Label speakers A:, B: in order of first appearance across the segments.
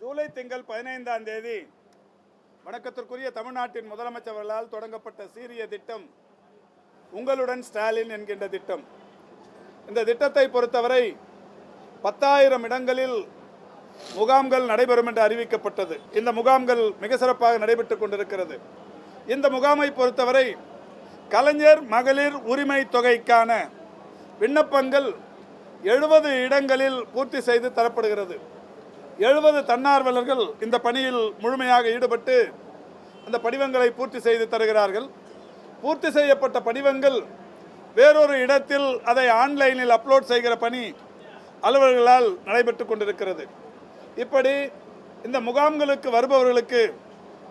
A: ஜூலை திங்கள் 15ஆம் தேதி வணக்கத்திற்குரிய தமிழ்நாட்டின் முதலமைச்சர்களால் தொடங்கப்பட்ட சீரிய திட்டம் உங்களுடன் ஸ்டாலின் என்கின்ற திட்டம். இந்த திட்டத்தை பொறுத்தவரை 10,000 இடங்களில் முகாம்கள் நடைபெறும் என்று அறிவிக்கப்பட்டது. இந்த முகாம்கள் மிக சிறப்பாக நடைபெற்றுக் கொண்டிருக்கிறது. இந்த முகாமை பொறுத்தவரை கலைஞர் மகளிர் உரிமை தொகைக்கான விண்ணப்பங்கள் 70 இடங்களில் பூர்த்தி செய்து தரப்படுகிறது. 70 தன்னார்வலர்கள் இந்த பணியில் முழுமையாக ஈடுபட்டு அந்த படிவங்களை பூர்த்தி செய்து தருகிறார்கள். பூர்த்தி செய்யப்பட்ட படிவங்கள் வேறொரு இடத்தில் அதை ஆன்லைனில் அப்லோட் செய்கிற பணி அலுவலர்களால் நடைபெற்று கொண்டிருக்கிறது. இப்படி இந்த முகாம்களுக்கு வருபவர்களுக்கு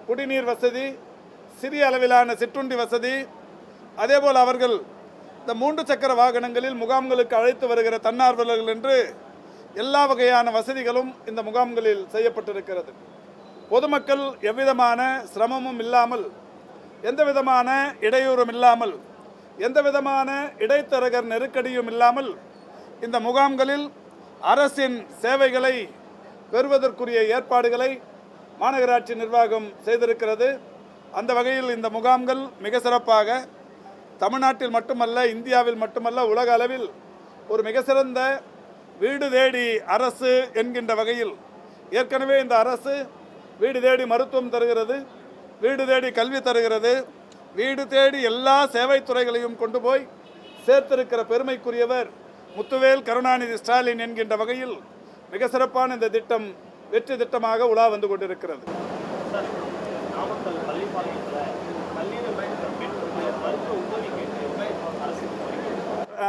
A: குடிநீர் வசதி, சிறிய அளவிலான சிற்றுண்டி வசதி, அதேபோல் அவர்கள் இந்த 3 சக்கர வாகனங்களில் முகாம்களுக்கு அழைத்து வருகிற தன்னார்வலர்கள் என்று எல்லா வகையான வசதிகளும் இந்த முகாம்களில் செய்யப்பட்டிருக்கிறது. பொதுமக்கள் எவ்விதமான சிரமமும் இல்லாமல், எந்த விதமான இடையூறும் இல்லாமல், எந்த விதமான இடைத்தரகர் நெருக்கடியும் இல்லாமல் இந்த முகாம்களில் அரசின் சேவைகளை பெறுவதற்குரிய ஏற்பாடுகளை மாநகராட்சி நிர்வாகம் செய்திருக்கிறது. அந்த வகையில் இந்த முகாம்கள் மிக சிறப்பாக தமிழ்நாட்டில் மட்டுமல்ல, இந்தியாவில் மட்டுமல்ல, உலக அளவில் ஒரு மிக சிறந்த வீடு தேடி அரசு என்கின்ற வகையில் ஏற்கனவே இந்த அரசு வீடு தேடி மருத்துவம் தருகிறது, வீடு தேடி கல்வி தருகிறது, வீடு தேடி எல்லா சேவை துறைகளையும் கொண்டு போய் சேர்த்திருக்கிற பெருமைக்குரியவர் முத்துவேல் கருணாநிதி ஸ்டாலின் என்கின்ற வகையில் மிக சிறப்பான இந்த திட்டம் வெற்றி திட்டமாக உலா வந்து கொண்டிருக்கிறது.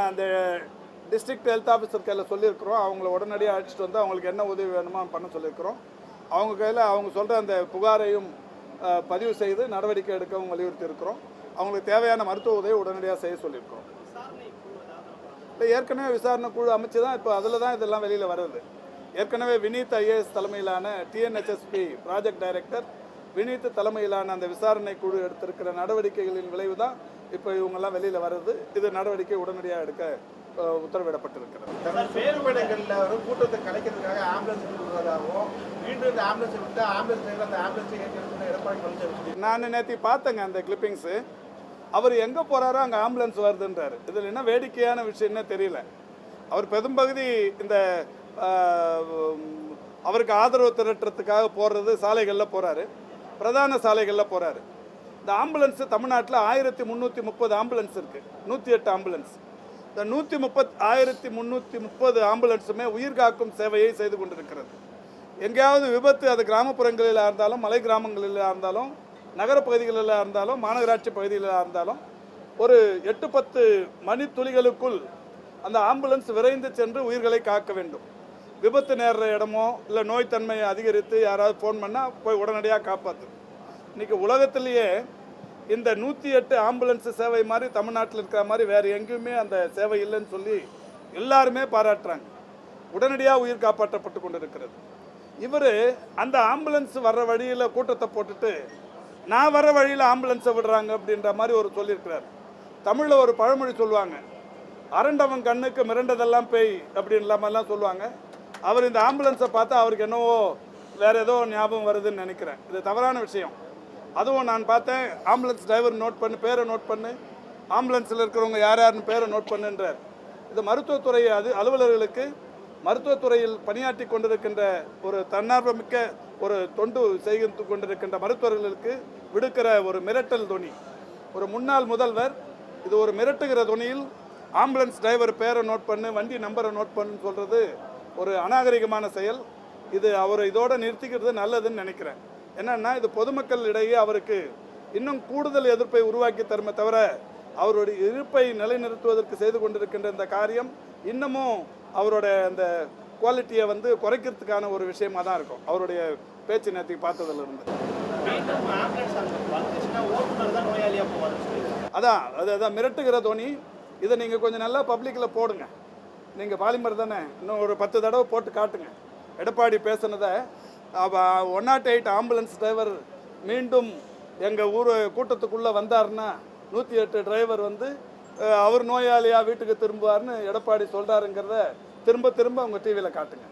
A: அந்த டிஸ்ட்ரிக்ட் ஹெல்த் ஆஃபீஸர் கையில் சொல்லியிருக்கிறோம். அவங்கள உடனடியாக அழைச்சிட்டு வந்து அவங்களுக்கு என்ன உதவி வேணுமோ பண்ண சொல்லியிருக்கிறோம். அவங்க கையில் அவங்க சொல்கிற அந்த புகாரையும் பதிவு செய்து நடவடிக்கை எடுக்கவும் வலியுறுத்தி இருக்கிறோம். அவங்களுக்கு தேவையான மருத்துவ உதவி உடனடியாக செய்ய சொல்லியிருக்கிறோம். இல்லை, ஏற்கனவே விசாரணை குழு அமைச்சு தான் இப்போ அதில் தான் இதெல்லாம் வெளியில் வருது. ஏற்கனவே வினீத் ஐஏஎஸ் தலைமையிலான டிஎன்ஹெச்எஸ்பி ப்ராஜெக்ட் டைரக்டர் வினீத் தலைமையிலான அந்த விசாரணை குழு எடுத்திருக்கிற நடவடிக்கைகளின் விளைவு தான் இப்போ இவங்கெல்லாம் வெளியில் வருது. இது நடவடிக்கை உடனடியாக எடுக்க உத்தரவிடப்பட்டிருக்கிறது.
B: வேறுபடைகளில் கூட்டத்தை கலைக்கிறதுக்காக ஆம்புலன்ஸ் விடுவதாகவும் மீண்டும் இந்த ஆம்புலன்ஸ் விட்டு ஆம்புலன்ஸ் அந்த ஆம்புலன்ஸ் எடப்பாடி பழனிசாமி
A: நான் நேற்று பார்த்தேங்க அந்த கிளிப்பிங்ஸு. அவர் எங்கே போகிறாரோ அங்கே ஆம்புலன்ஸ் வருதுன்றார். இதில் என்ன வேடிக்கையான விஷயம்னே தெரியல. அவர் பெரும்பகுதி இந்த அவருக்கு ஆதரவு திரட்டுறதுக்காக போடுறது சாலைகளில் போகிறாரு, பிரதான சாலைகளில் போகிறாரு. இந்த ஆம்புலன்ஸு தமிழ்நாட்டில் 1330 ஆம்புலன்ஸ் இருக்குது, 108 ஆம்புலன்ஸ். இந்த 1330 ஆம்புலன்ஸுமே உயிர்காக்கும் சேவையை செய்து கொண்டிருக்கிறது. எங்கேயாவது விபத்து, அது கிராமப்புறங்களில் இருந்தாலும், மலை கிராமங்களில் இருந்தாலும், நகரப்பகுதிகளில் இருந்தாலும், மாநகராட்சி பகுதிகளில் இருந்தாலும் ஒரு 8-10 மணித்துளிகளுக்குள் அந்த ஆம்புலன்ஸ் விரைந்து சென்று உயிர்களை காக்க வேண்டும். விபத்து நேர்ற இடமோ இல்லை நோய் தன்மையை அதிகரித்து யாராவது ஃபோன் பண்ணால் போய் உடனடியாக காப்பாற்று. இன்றைக்கி உலகத்திலேயே இந்த 108 ஆம்புலன்ஸ் சேவை மாதிரி தமிழ்நாட்டில் இருக்கிற மாதிரி வேறு எங்கேயுமே அந்த சேவை இல்லைன்னு சொல்லி எல்லாருமே பாராட்டுறாங்க. உடனடியாக உயிர் காப்பாற்றப்பட்டு கொண்டு இருக்கிறது. இவர் அந்த ஆம்புலன்ஸ் வர்ற வழியில் கூட்டத்தை போட்டுட்டு நான் வர்ற வழியில் ஆம்புலன்ஸை விடுறாங்க அப்படின்ற மாதிரி ஒரு சொல்லியிருக்கிறார். தமிழில் ஒரு பழமொழி சொல்லுவாங்க, அரண்டவன் கண்ணுக்கு மிரண்டதெல்லாம் பேய் அப்படின்லாமெல்லாம் சொல்லுவாங்க. அவர் இந்த ஆம்புலன்ஸை பார்த்தா அவருக்கு என்னவோ வேறு ஏதோ ஞாபகம் வருதுன்னு நினைக்கிறேன். இது தவறான விஷயம். அதுவும் நான் பார்த்தேன், ஆம்புலன்ஸ் டிரைவர் நோட் பண்ணு, பேரை நோட் பண்ணு, ஆம்புலன்ஸில் இருக்கிறவங்க யார் யாருன்னு பேரை நோட் பண்ணுன்றார். இது மருத்துவத்துறை அலுவலர்களுக்கு, மருத்துவத்துறையில் பணியாற்றி கொண்டிருக்கின்ற ஒரு தன்னார்வமிக்க ஒரு தொண்டு செய்து கொண்டிருக்கின்ற மருத்துவர்களுக்கு விடுக்கிற ஒரு மிரட்டல் தொனி. ஒரு முன்னாள் முதல்வர் இது ஒரு மிரட்டுகிற தொனியில் ஆம்புலன்ஸ் டிரைவர் பேரை நோட் பண்ணு, வண்டி நம்பரை நோட் பண்ணுன்னு சொல்கிறது ஒரு அநாகரிகமான செயல். இது அவர் இதோடு நிறுத்திக்கிறது நல்லதுன்னு நினைக்கிறேன். என்னன்னா, இது பொதுமக்கள் இடையே அவருக்கு இன்னும் கூடுதல் எதிர்ப்பை உருவாக்கி தருமே தவிர அவருடைய இருப்பை நிலைநிறுத்துவதற்கு செய்து கொண்டிருக்கின்ற இந்த காரியம் இன்னமும் அவரோட அந்த குவாலிட்டியை குறைக்கிறதுக்கான ஒரு விஷயமா தான் இருக்கும். அவருடைய பேச்சு நேற்றுக்கு பார்த்ததிலிருந்து அதான் மிரட்டுகிற தோனி. இதை நீங்கள் கொஞ்சம் நல்லா பப்ளிக்கில் போடுங்க. நீங்கள் பாலிமர் தானே, இன்னும் ஒரு 10 தடவை போட்டு காட்டுங்க. எடப்பாடி பேசுனதை 108 ஆம்புலன்ஸ் டிரைவர் மீண்டும் எங்கள் ஊர் கூட்டத்துக்குள்ளே வந்தார்னா 108 டிரைவர் அவர் நோயாளியாக வீட்டுக்கு திரும்புவார்னு எடப்பாடி சொல்கிறாருங்கிறத திரும்ப திரும்ப அவங்க டிவியில் காட்டுங்க.